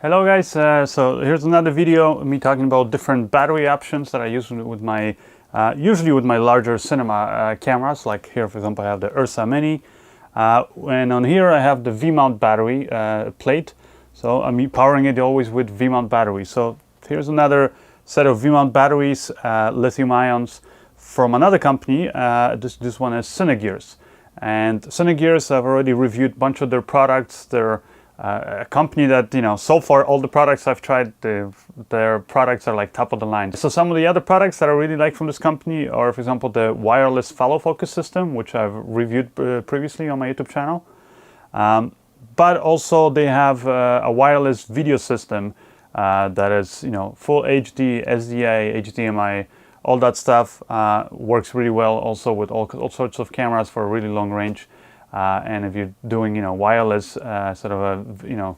Hello guys, so here's another video of me talking about different battery options that I use with my usually with my larger cinema cameras. Like here, for example, I have the Ursa Mini, and on here I have the V-mount battery plate. So I'm powering it always with V-mount batteries. So here's another set of V-mount batteries, lithium ions from another company. This one is Cinegears, and Cinegears, I've already reviewed a bunch of their products. They're a company that, so far all the products I've tried, their products are like top of the line. So some of the other products that I really like from this company are, for example, the wireless follow focus system, which I've reviewed previously on my YouTube channel. But also they have a wireless video system that is, full HD, SDI, HDMI, all that stuff. Works really well also with all sorts of cameras for a really long range. And if you're doing, wireless, sort of a,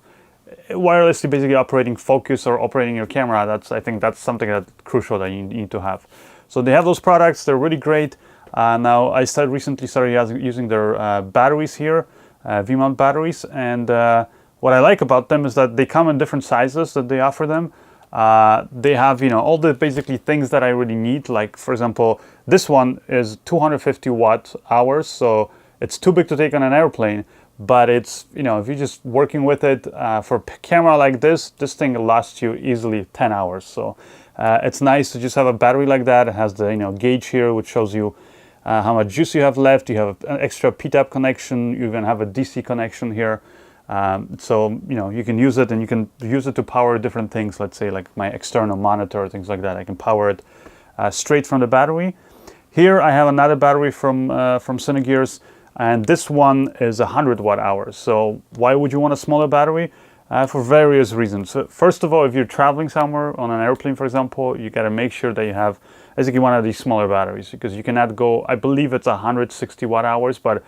wirelessly basically operating focus or operating your camera, I think that's something that's crucial that you need to have. So they have those products, they're really great. Now I recently started using their batteries here, V-mount batteries, and what I like about them is that they come in different sizes that they offer them. They have, all the basically things that I really need. Like, for example, this one is 250 watt hours, so it's too big to take on an airplane, but it's, if you're just working with it for a camera like this thing will last you easily 10 hours. So it's nice to just have a battery like that. It has the, gauge here, which shows you how much juice you have left. You have an extra P-tap connection. You even have a DC connection here. So, you can use it, and you can use it to power different things. Let's say like my external monitor, things like that. I can power it straight from the battery. Here I have another battery from Cinegears. And this one is 100 watt hours. So why would you want a smaller battery? For various reasons. So first of all, if you're traveling somewhere on an airplane, for example, you got to make sure that you have basically one of these smaller batteries, because you cannot go, I believe it's 160 watt hours, but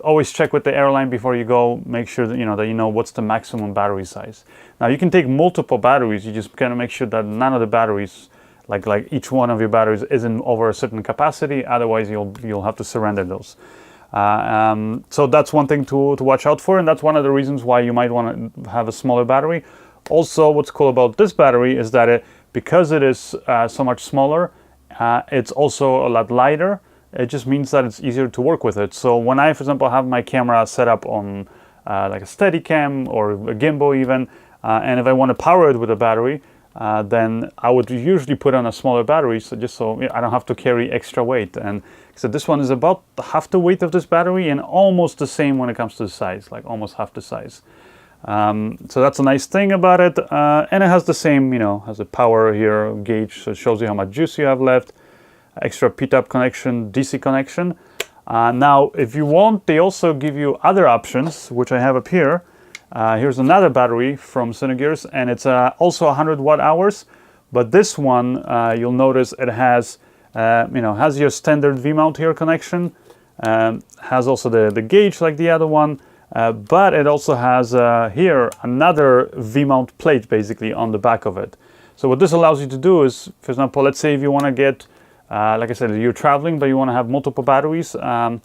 always check with the airline before you go. Make sure that you know what's the maximum battery size. Now you can take multiple batteries. You just gotta make sure that none of the batteries, like each one of your batteries, isn't over a certain capacity. Otherwise, you'll have to surrender those. So that's one thing to watch out for, and that's one of the reasons why you might want to have a smaller battery. Also, what's cool about this battery is that because it is so much smaller, it's also a lot lighter. It just means that it's easier to work with it. So when I, for example, have my camera set up on like a Steadicam or a gimbal even, and if I want to power it with a battery, then I would usually put on a smaller battery, so I don't have to carry extra weight. And so this one is about half the weight of this battery and almost the same when it comes to the size, like almost half the size. So that's a nice thing about it. And it has the same, has a power here gauge, so it shows you how much juice you have left, extra P-tap connection, DC connection. Now, if you want, they also give you other options, which I have up here. Here's another battery from Cinegears, and it's also 100 watt hours, but this one, you'll notice it has, has your standard V-mount here connection, has also the gauge like the other one, but it also has here another V-mount plate basically on the back of it. So what this allows you to do is, for example, let's say if you want to get, like I said, you're traveling, but you want to have multiple batteries, and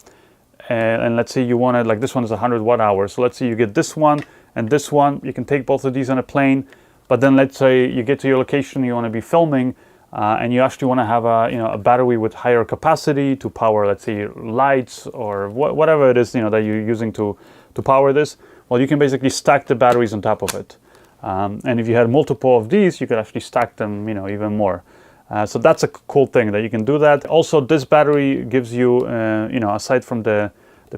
let's say you want to, like this one is 100 watt hours. So let's say you get this one and this one. You can take both of these on a plane, but then let's say you get to your location, you want to be filming, and you actually want to have a battery with higher capacity to power, let's say, lights or whatever it is that you're using to power this. Well, you can basically stack the batteries on top of it, and if you had multiple of these, you could actually stack them, even more. So that's a cool thing that you can do that. Also, this battery gives you, aside from the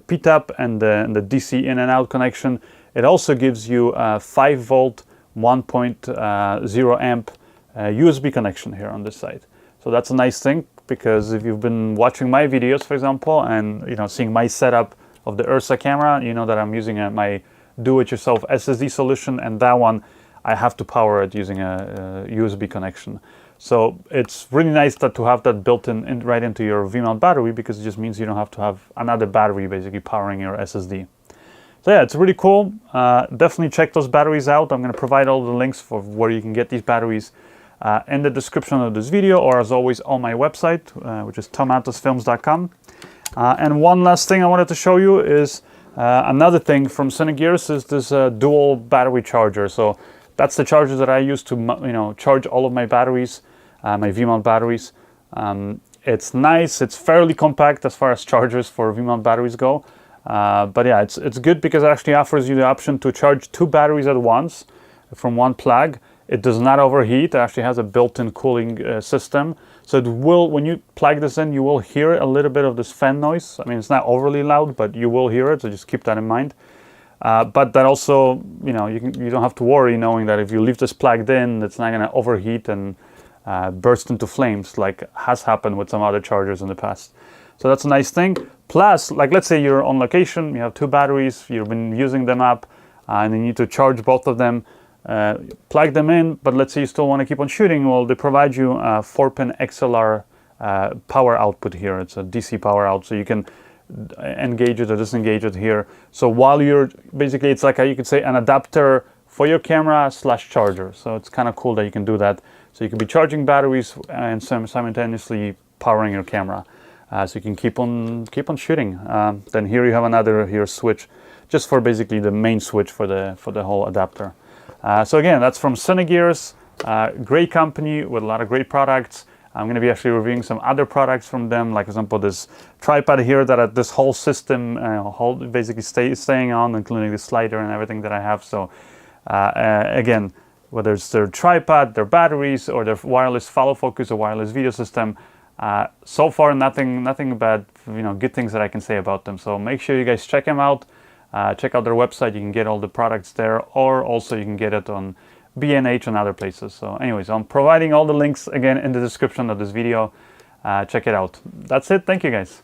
P-tap and the DC in and out connection, it also gives you a 5 volt, 1.0 amp USB connection here on this side. So that's a nice thing, because if you've been watching my videos, for example, and seeing my setup of the Ursa camera, you know that I'm using my do-it-yourself SSD solution, and that one I have to power it using a USB connection. So it's really nice to have that built in right into your V-mount battery, because it just means you don't have to have another battery basically powering your SSD. So yeah, it's really cool. Definitely check those batteries out. I'm going to provide all the links for where you can get these batteries in the description of this video, or as always on my website, which is tomantosfilms.com. And one last thing I wanted to show you is another thing from Cinegears is this dual battery charger. So that's the charger that I use to charge all of my batteries, my V-mount batteries. It's nice. It's fairly compact as far as chargers for V-mount batteries go. But yeah, it's good because it actually offers you the option to charge 2 batteries at once from one plug. It does not overheat. It actually has a built-in cooling system. So it will, when you plug this in, you will hear a little bit of this fan noise. I mean, it's not overly loud, but you will hear it. So just keep that in mind. But that also, you don't have to worry knowing that if you leave this plugged in, it's not going to overheat and burst into flames like has happened with some other chargers in the past. So that's a nice thing. Plus, like let's say you're on location, you have 2 batteries, you've been using them up, and you need to charge both of them. Plug them in, but let's say you still want to keep on shooting. Well, they provide you a 4-pin XLR power output here. It's a DC power out, so you can engage it or disengage it here. So while you're basically, it's like you could say an adapter for your camera / charger. So it's kind of cool that you can do that. So you can be charging batteries and simultaneously powering your camera. So you can keep on shooting. Then here you have another switch, just for basically the main switch for the whole adapter. So again, that's from Cinegears, great company with a lot of great products. I'm going to be actually reviewing some other products from them, like for example this tripod here that this whole system basically staying on, including the slider and everything that I have. So again, whether it's their tripod, their batteries, or their wireless follow focus or wireless video system, so far nothing bad, good things that I can say about them. So make sure you guys check them out. Check out their website. You can get all the products there, or also you can get it on B&H and other places. So anyways, I'm providing all the links again in the description of this video. Check it out. That's it. Thank you guys.